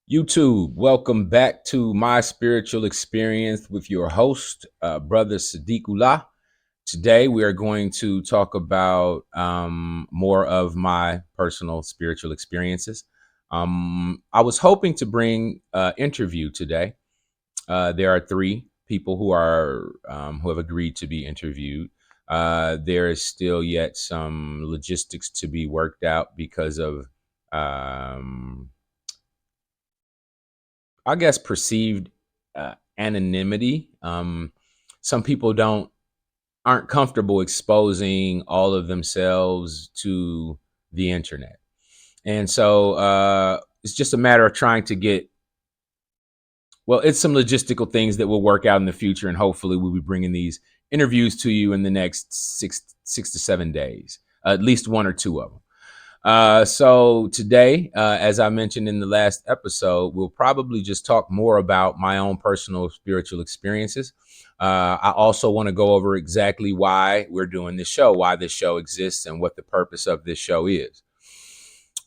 YouTube, welcome back to My Spiritual Experience with your host, Brother Sadiqullah. Today, we are going to talk about more of my personal spiritual experiences. I was hoping to bring interview today. There are three people who have agreed to be interviewed. There is still yet some logistics to be worked out because of um, I guess perceived anonymity. Some people don't aren't comfortable exposing all of themselves to the internet, and so it's just a matter of trying to get. Well, it's some logistical things that will work out in the future, and hopefully, we'll be bringing these interviews to you in the next six to 7 days, at least one or two of them. So today, as I mentioned in the last episode, we'll probably just talk more about my own personal spiritual experiences. I also want to go over exactly why we're doing this show, why this show exists, and what the purpose of this show is.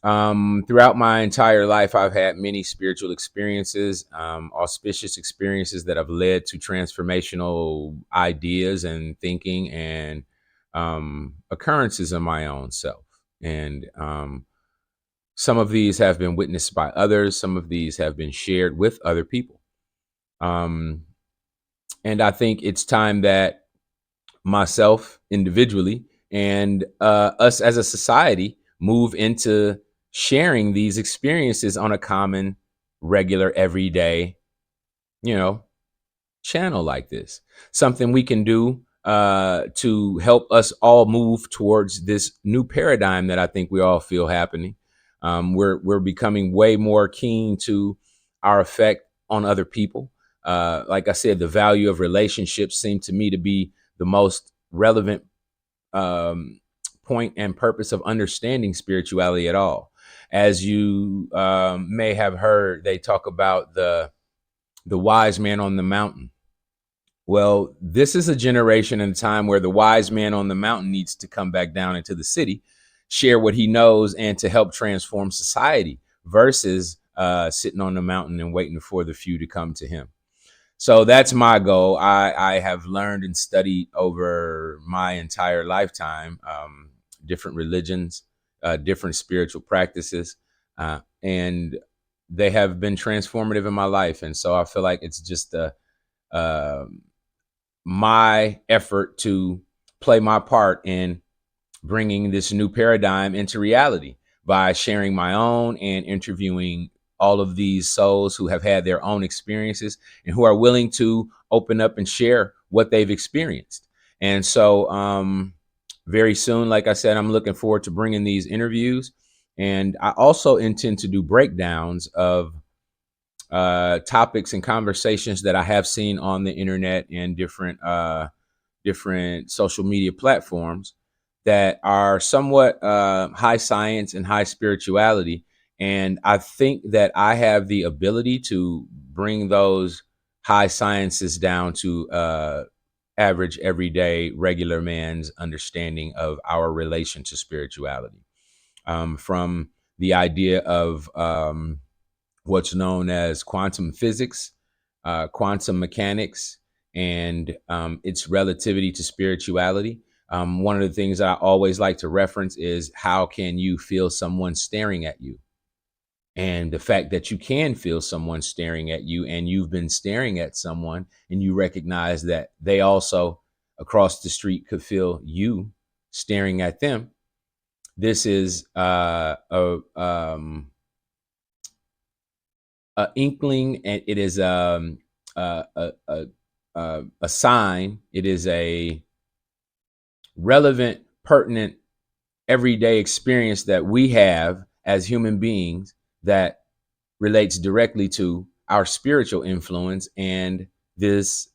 Throughout my entire life, I've had many spiritual experiences, auspicious experiences that have led to transformational ideas and thinking and occurrences in my own self. And some of these have been witnessed by others. Some of these have been shared with other people. Um, and I think it's time that myself individually and us as a society move into sharing these experiences on a common, regular, everyday, you know, channel like this. Something we can do to help us all move towards this new paradigm that I think we all feel happening. We're becoming way more keen to our effect on other people. Like I said, the value of relationships seem to me to be the most relevant um, point and purpose of understanding spirituality at all. As you may have heard, they talk about the wise man on the mountain. Well, this is a generation and a time where the wise man on the mountain needs to come back down into the city, share what he knows, and to help transform society versus sitting on the mountain and waiting for the few to come to him. So that's my goal. I have learned and studied over my entire lifetime different religions, different spiritual practices, and they have been transformative in my life. And so I feel like it's just uh, my effort to play my part in bringing this new paradigm into reality by sharing my own and interviewing all of these souls who have had their own experiences and who are willing to open up and share what they've experienced. And so, very soon, like I said, I'm looking forward to bringing these interviews. And I also intend to do breakdowns of topics and conversations that I have seen on the internet and different social media platforms that are somewhat high science and high spirituality. And I think that I have the ability to bring those high sciences down to average, everyday, regular man's understanding of our relation to spirituality. From the idea of what's known as quantum physics, quantum mechanics, and its relativity to spirituality. One of the things I always like to reference is how can you feel someone staring at you? And the fact that you can feel someone staring at you and you've been staring at someone and you recognize that they also across the street could feel you staring at them. This is a inkling, and it is a sign. It is a relevant, pertinent, everyday experience that we have as human beings that relates directly to our spiritual influence and this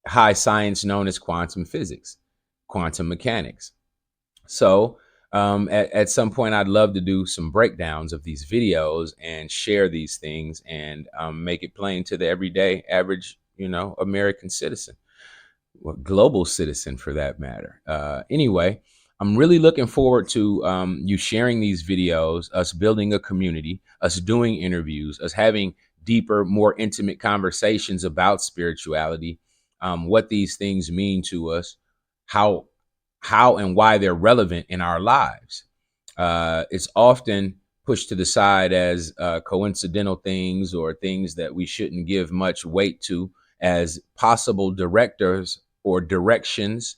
high science known as quantum physics, quantum mechanics. So, at some point, I'd love to do some breakdowns of these videos and share these things and make it plain to the everyday, average, American citizen, or global citizen for that matter. Anyway, I'm really looking forward to you sharing these videos, us building a community, us doing interviews, us having deeper, more intimate conversations about spirituality, what these things mean to us, how and why they're relevant in our lives. It's often pushed to the side as coincidental things or things that we shouldn't give much weight to as possible directors or directions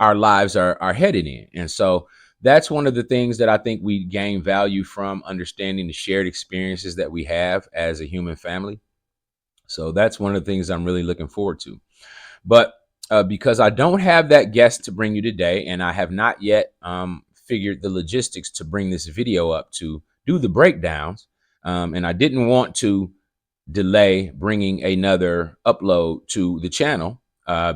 our lives are headed in. And so that's one of the things that I think we gain value from understanding the shared experiences that we have as a human family. So that's one of the things I'm really looking forward to. But because I don't have that guest to bring you today, and I have not yet figured the logistics to bring this video up to do the breakdowns, and I didn't want to delay bringing another upload to the channel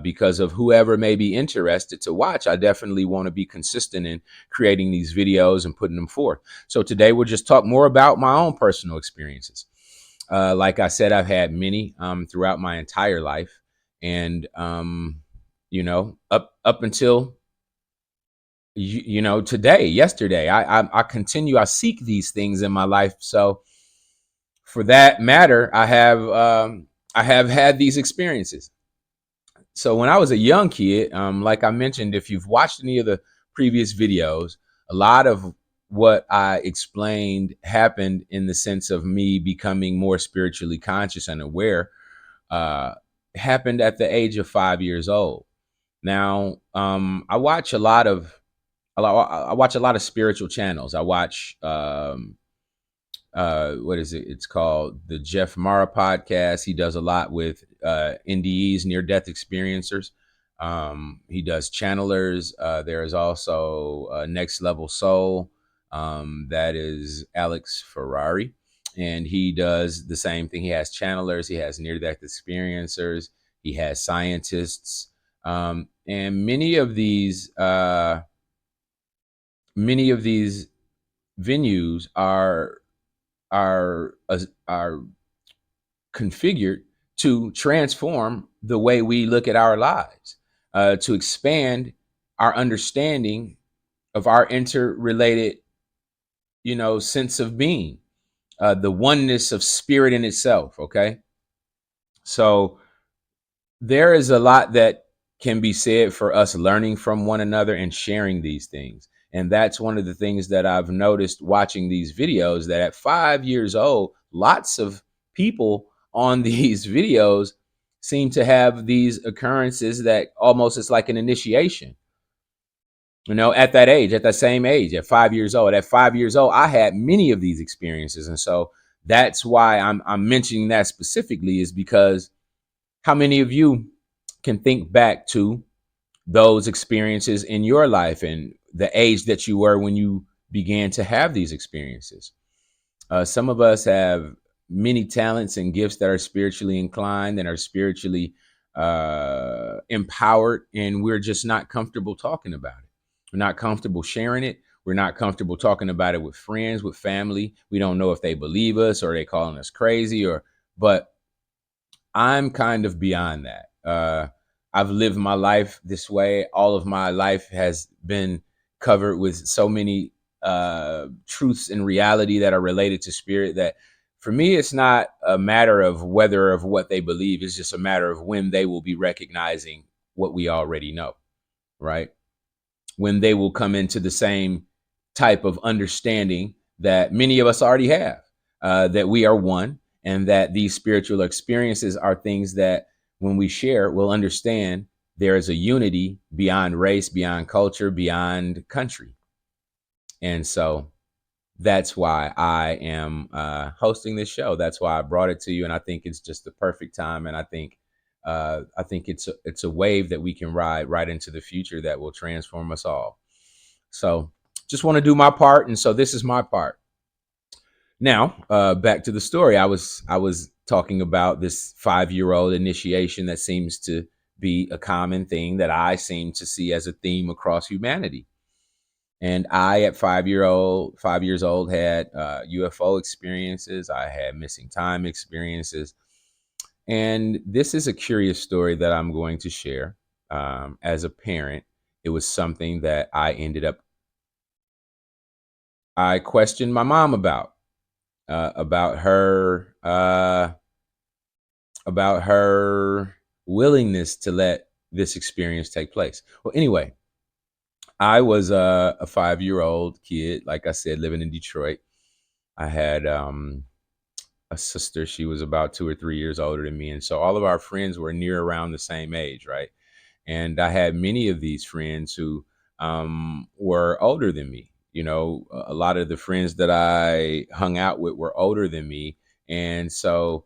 because of whoever may be interested to watch. I definitely want to be consistent in creating these videos and putting them forth. So today we'll just talk more about my own personal experiences. Like I said, I've had many throughout my entire life, and up until today, yesterday, I continue. I seek these things in my life. So for that matter, I have had these experiences. So when I was a young kid, like I mentioned, if you've watched any of the previous videos, a lot of what I explained happened in the sense of me becoming more spiritually conscious and aware. Uh, Happened at the age of 5 years old. Now, I watch I watch a lot of spiritual channels. I watch what is it? It's called the Jeff Mara podcast. He does a lot with NDEs, near death experiencers. He does channelers. There is also Next Level Soul. That is Alex Ferrari. And he does the same thing. He has channelers, he has near death experiencers, he has scientists. And many of these venues are configured to transform the way we look at our lives, to expand our understanding of our interrelated, sense of being, the oneness of spirit in itself. Okay, so there is a lot that can be said for us learning from one another and sharing these things. And that's one of the things that I've noticed watching these videos, that at 5 years old, lots of people on these videos seem to have these occurrences that almost it's like an initiation. At that age, at that same age, at 5 years old, I had many of these experiences. And so that's why I'm mentioning that specifically, is because how many of you can think back to those experiences in your life and the age that you were when you began to have these experiences? Some of us have many talents and gifts that are spiritually inclined and are spiritually empowered, and we're just not comfortable talking about it. We're not comfortable sharing it. We're not comfortable talking about it with friends, with family. We don't know if they believe us or they calling us crazy, but I'm kind of beyond that. I've lived my life this way. All of my life has been covered with so many truths and reality that are related to spirit, that for me, it's not a matter of whether of what they believe. It's just a matter of when they will be recognizing what we already know, right? When they will come into the same type of understanding that many of us already have, that we are one, and that these spiritual experiences are things that when we share, we'll understand there is a unity beyond race, beyond culture, beyond country. And so that's why I am hosting this show. That's why I brought it to you, and I think it's just the perfect time. And I think it's a wave that we can ride right into the future that will transform us all. So just want to do my part, and so this is my part. Now, back to the story. I was talking about this 5-year-old initiation that seems to be a common thing that I seem to see as a theme across humanity. And I, at 5 years old, had UFO experiences. I had missing time experiences. And this is a curious story that I'm going to share as a parent. It was something that I questioned my mom about about her willingness to let this experience take place. Well, anyway, I was a 5-year-old kid, like I said, living in Detroit. I had a sister. She was about 2 or 3 years older than me, and so all of our friends were near around the same age, right? And I had many of these friends who were older than me. You know, a lot of the friends that I hung out with were older than me, and so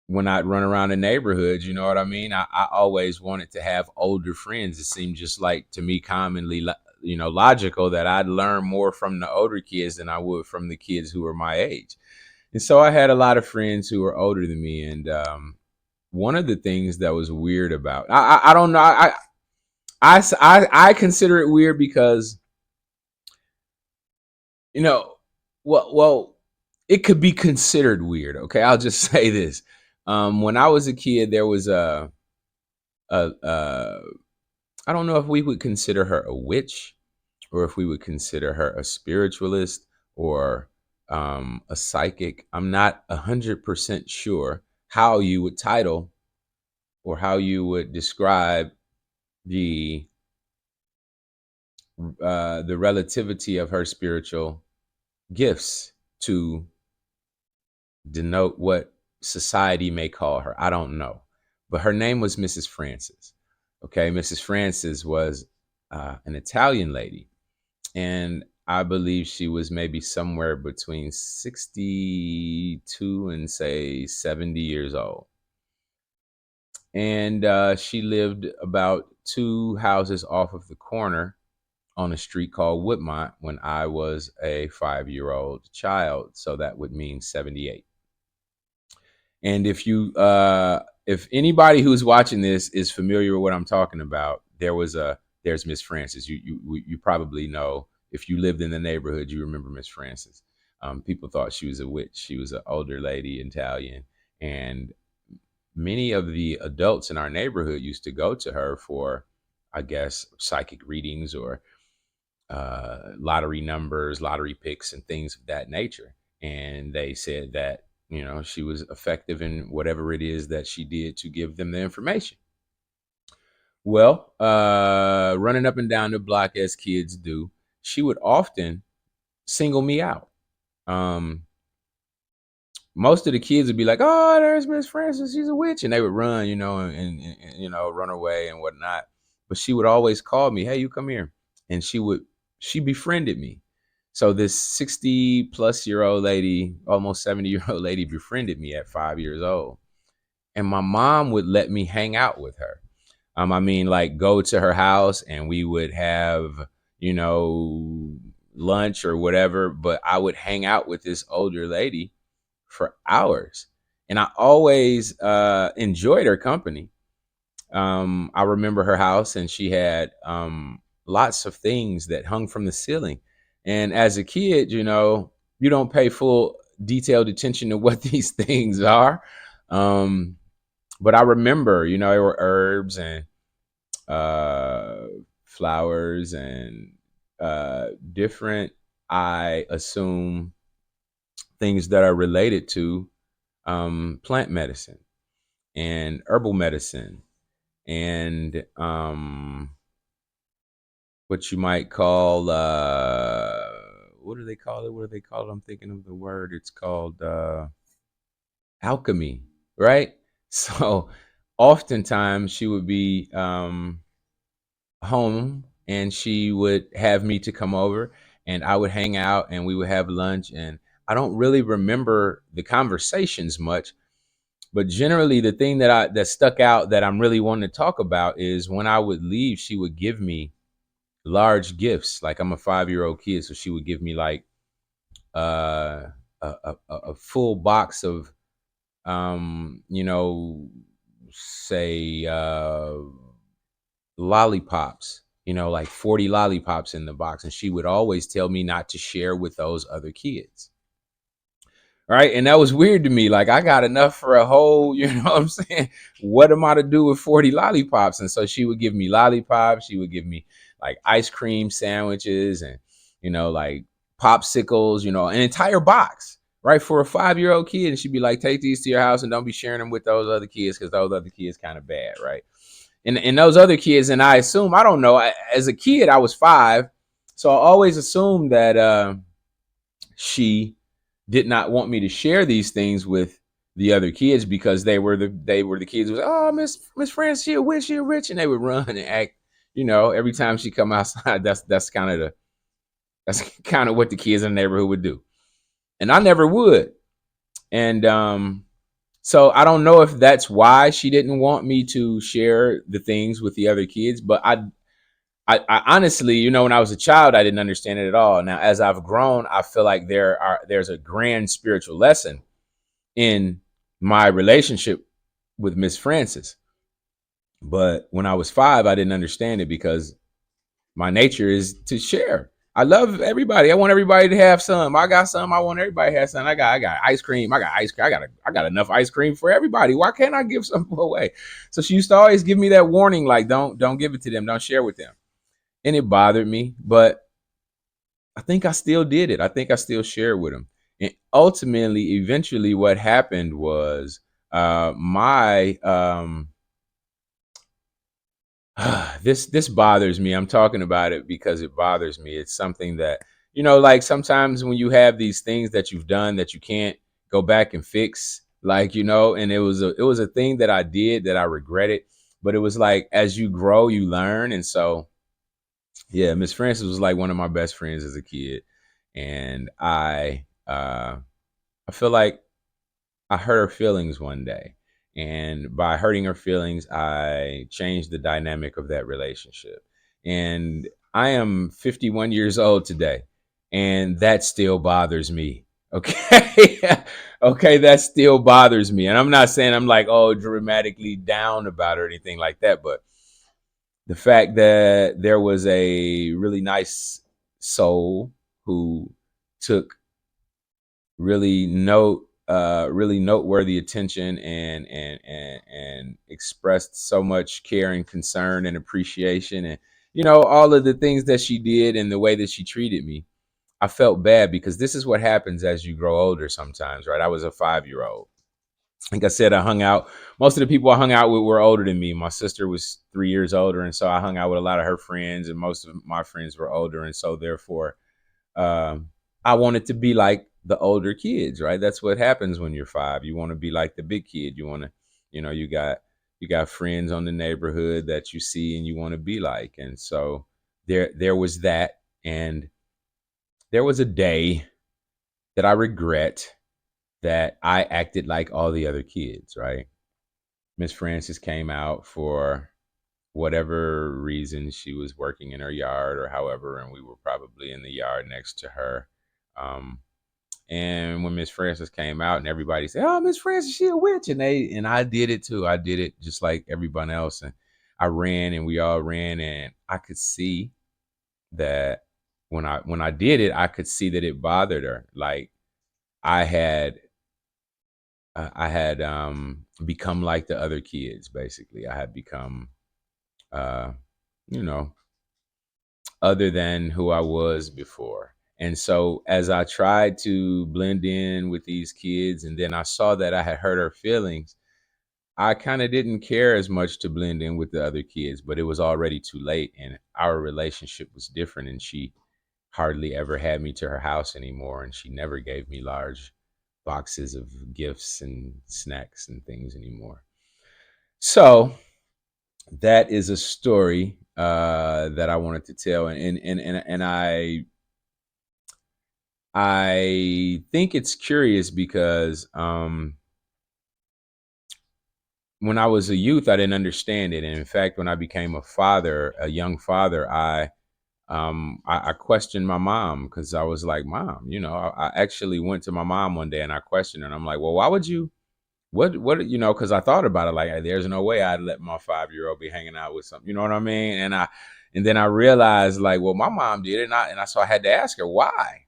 when I'd run around the neighborhood, you know what I mean? I always wanted to have older friends. It seemed just like to me commonly, logical that I'd learn more from the older kids than I would from the kids who were my age. And so I had a lot of friends who were older than me. And one of the things that was weird about, I don't know, I consider it weird because, you know, well, it could be considered weird. Okay. I'll just say this. When I was a kid, there was a I don't know if we would consider her a witch or if we would consider her a spiritualist or a psychic. I'm not 100% sure how you would title or how you would describe the the relativity of her spiritual gifts to denote what society may call her. I don't know, but her name was Mrs. Francis. Okay, Mrs. Francis was an Italian lady, and I believe she was maybe somewhere between 62 and say 70 years old. And she lived about two houses off of the corner on a street called Woodmont when I was a 5-year-old child. So that would mean 78. And if anybody who's watching this is familiar with what I'm talking about, there's Miss Francis. You probably know if you lived in the neighborhood, you remember Miss Francis. People thought she was a witch. She was an older lady, Italian, and many of the adults in our neighborhood used to go to her for, I guess, psychic readings or lottery numbers, lottery picks, and things of that nature. And they said that, she was effective in whatever it is that she did to give them the information. Well, running up and down the block as kids do, she would often single me out. Um, Most of the kids would be like, "Oh, there's Miss Francis. She's a witch," and they would run, and run away and whatnot. But she would always call me, "Hey, you come here," and she befriended me. So this 60-plus-year-old lady, almost 70-year-old lady, befriended me at 5 years old, and my mom would let me hang out with her. I mean, like go to her house and we would have, you know, lunch or whatever. But I would hang out with this older lady for hours. And I always enjoyed her company. I remember her house, and she had lots of things that hung from the ceiling. And as a kid, you don't pay full detailed attention to what these things are. Um, but I remember, there were herbs and uh, flowers and different, I assume, things that are related to plant medicine and herbal medicine and what you might call what do they call it? What do they call it? I'm thinking of the word. It's called alchemy, right? So oftentimes she would be home and she would have me to come over and I would hang out and we would have lunch, and I don't really remember the conversations much. But generally, the thing that stuck out that I'm really wanting to talk about is when I would leave, she would give me large gifts. Like I'm a 5-year-old kid, so she would give me like uh, a full box of you know, say lollipops. Like 40 lollipops in the box, and she would always tell me not to share with those other kids. right? And that was weird to me. Like, I got enough for a whole, you know what I'm saying? What am I to do with 40 lollipops? And so she would give me lollipops. She would give me like ice cream sandwiches and, like popsicles, an entire box, right? For a 5-year-old kid. And she'd be like, take these to your house and don't be sharing them with those other kids because those other kids kind of bad, right? And those other kids, and I assume, I don't know, as a kid, I was 5. So I always assumed that she did not want me to share these things with the other kids because they were the kids who was, oh, Miss France, she a witch, she a rich, and they would run and act, every time she come outside. That's kind of what the kids in the neighborhood would do, and I never would. And so I don't know if that's why she didn't want me to share the things with the other kids, but I honestly, when I was a child, I didn't understand it at all. Now, as I've grown, I feel like there's a grand spiritual lesson in my relationship with Miss Francis. But when I was 5, I didn't understand it because my nature is to share. I love everybody. I want everybody to have some. I got some. I want everybody to have some. I got ice cream. I got ice cream. I got enough ice cream for everybody. Why can't I give some away? So she used to always give me that warning, like, don't give it to them. Don't share with them. And it bothered me, but I think I still did it. I think I still shared with him. And ultimately, eventually, what happened was my this bothers me. I'm talking about it because it bothers me. It's something that, like sometimes when you have these things that you've done that you can't go back and fix, like, and it was a thing that I did that I regretted, but it was like as you grow, you learn. And so yeah, Miss Francis was like one of my best friends as a kid, and I feel like I hurt her feelings one day, and by hurting her feelings, I changed the dynamic of that relationship. And I am 51 years old today, and that still bothers me. Okay, okay, that still bothers me, and I'm not saying I'm like, oh, dramatically down about it or anything like that, but the fact that there was a really nice soul who took really noteworthy attention and expressed so much care and concern and appreciation, and all of the things that she did and the way that she treated me. I felt bad because this is what happens as you grow older sometimes, right? I was a 5-year old. Like I said, I hung out. Most of the people I hung out with were older than me. My sister was 3 years older, and so I hung out with a lot of her friends, and most of my friends were older, and so therefore, um, I wanted to be like the older kids, right? That's what happens when you're 5. You want to be like the big kid. You want to, you got friends on the neighborhood that you see and you want to be like, and so there was that, and there was a day that I regret that I acted like all the other kids, right? Miss Francis came out for whatever reason. She was working in her yard or however, and we were probably in the yard next to her. Um, and when Miss Francis came out, and everybody said, "Oh, Miss Francis, she a witch," and I did it too. I did it just like everyone else, and I ran, and we all ran, and I could see that when I did it, I could see that it bothered her. Like I had become like the other kids. Basically, I had become uh, you know, other than who I was before. And so as I tried to blend in with these kids, and then I saw that I had hurt her feelings, I kind of didn't care as much to blend in with the other kids, but it was already too late, and our relationship was different, and she hardly ever had me to her house anymore, and she never gave me large boxes of gifts and snacks and things anymore. So that is a story that I wanted to tell, and I think it's curious because when I was a youth, I didn't understand it, and in fact, when I became a father, a young father, I questioned my mom because I was like, "Mom, I actually went to my mom one day and I questioned her, and I'm like, well, why would you?" What because I thought about it like, "Hey, there's no way I'd let my 5-year-old be hanging out with some," you know what I mean? And then I realized like, well, my mom did it, and I so I had to ask her why.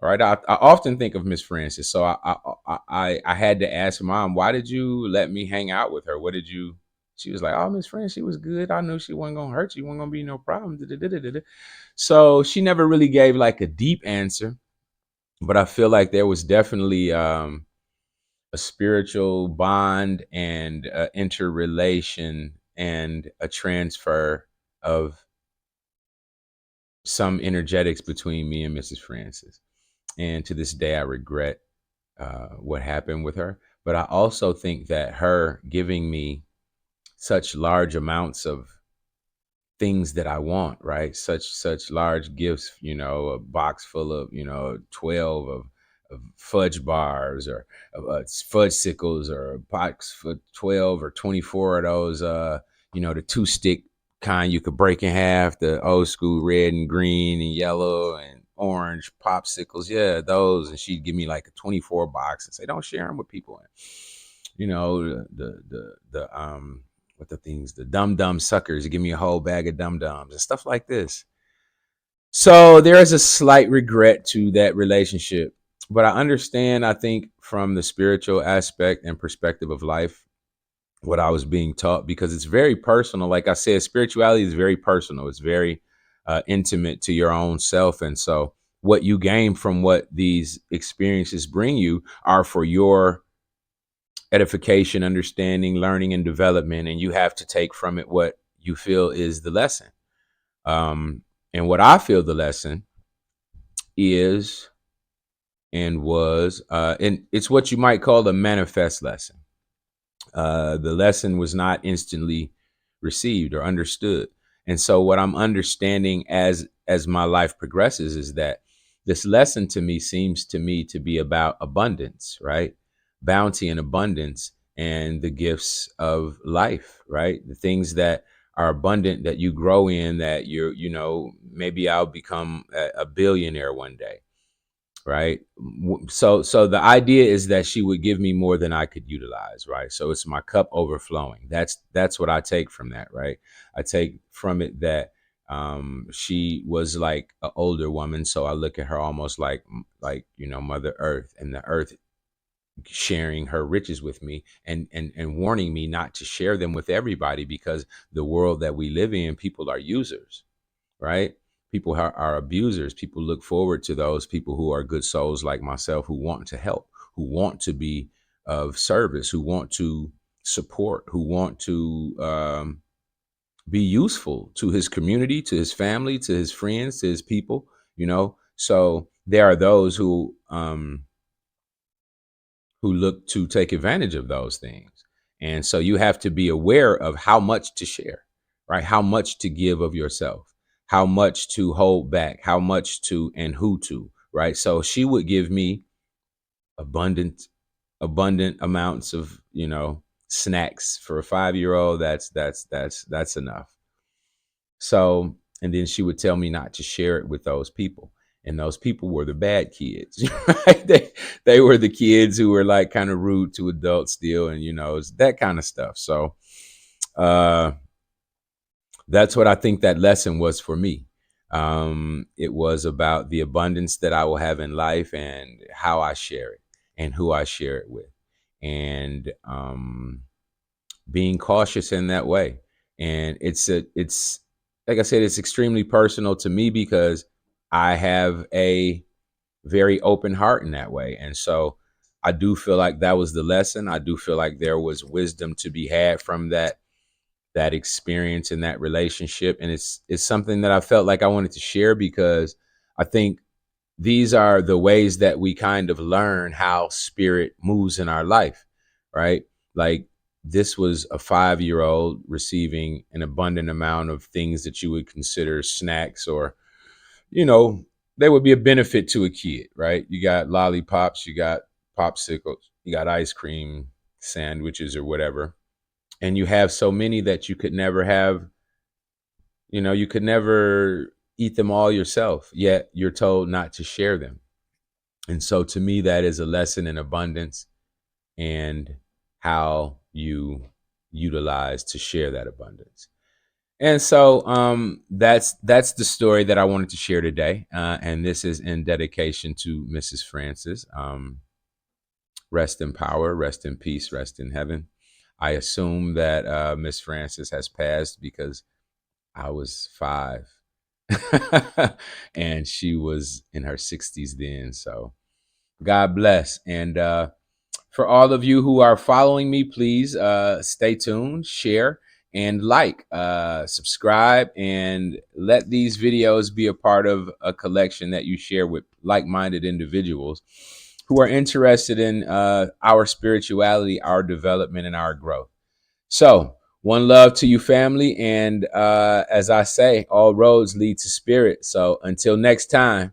All right. I often think of Miss Francis. So I had to ask Mom, why did you let me hang out with her? What did you? She was like, oh, Miss Francis, she was good. I knew she wasn't gonna hurt you. Wasn't gonna be no problem. Da-da-da-da-da-da." So she never really gave like a deep answer, but I feel like there was definitely a spiritual bond and interrelation and a transfer of some energetics between me and Mrs. Francis. And to this day, I regret what happened with her. But I also think that her giving me such large amounts of things that I want, right? Such large gifts, a box full of, 12 of fudge bars or fudge sickles, or a box for 12 or 24 of those, the two stick kind you could break in half, the old school red and green and yellow and orange popsicles. Yeah, those. And she'd give me like a 24 box and say, don't share them with people. And, what the things, the dum dum suckers. You give me a whole bag of dum dums and stuff like this. So there is a slight regret to that relationship, but I understand. I think from the spiritual aspect and perspective of life, what I was being taught, because it's very personal. Like I said, spirituality is very personal. It's very intimate to your own self, and so what you gain from what these experiences bring you are for your edification, understanding, learning, and development. And you have to take from it what you feel is the lesson. And what I feel the lesson is and was, and it's what you might call the manifest lesson. The lesson was not instantly received or understood. And so what I'm understanding as my life progresses is that this lesson to me seems to me to be about abundance, right? Bounty and abundance and the gifts of life, right? The things that are abundant that you grow in, that maybe I'll become a billionaire one day, right? So the idea is that she would give me more than I could utilize, right? So it's my cup overflowing. That's what I take from that, right? I take from it that she was like an older woman, so I look at her almost like Mother Earth, and the earth sharing her riches with me, and warning me not to share them with everybody, because the world that we live in, people are users, right? People are abusers. People look forward to those people who are good souls like myself, who want to help, who want to be of service, who want to support, who want to be useful to his community, to his family, to his friends, to his people. So there are those who look to take advantage of those things. And so you have to be aware of how much to share, right? How much to give of yourself, how much to hold back, how much to, and who to, right? So she would give me abundant, abundant amounts of, snacks for a 5-year old. That's enough. So, and then she would tell me not to share it with those people. And those people were the bad kids, right? They were the kids who were like kind of rude to adults still, and it's that kind of stuff. So uh that's what I think that lesson was for me. It was about the abundance that I will have in life, and how I share it, and who I share it with. And being cautious in that way. And it's like I said, it's extremely personal to me, because I have a very open heart in that way. And so I do feel like that was the lesson. I do feel like there was wisdom to be had from that experience in that relationship. And it's something that I felt like I wanted to share, because I think these are the ways that we kind of learn how spirit moves in our life, right? Like, this was a 5-year old receiving an abundant amount of things that you would consider snacks, or, you know, they would be a benefit to a kid, right? You got lollipops, you got popsicles, you got ice cream sandwiches or whatever. And you have so many that you could never eat them all yourself, yet you're told not to share them. And so to me, that is a lesson in abundance, and how you utilize to share that abundance. And so that's the story that I wanted to share today. And this is in dedication to Mrs. Francis. Rest in power, rest in peace, rest in heaven. I assume that Miss Francis has passed because I was 5 and she was in her 60s then. So God bless. And for all of you who are following me, please stay tuned, share, and subscribe, and let these videos be a part of a collection that you share with like-minded individuals who are interested in our spirituality, our development, and our growth. So, one love to you, family. And as I say, all roads lead to spirit. So, until next time,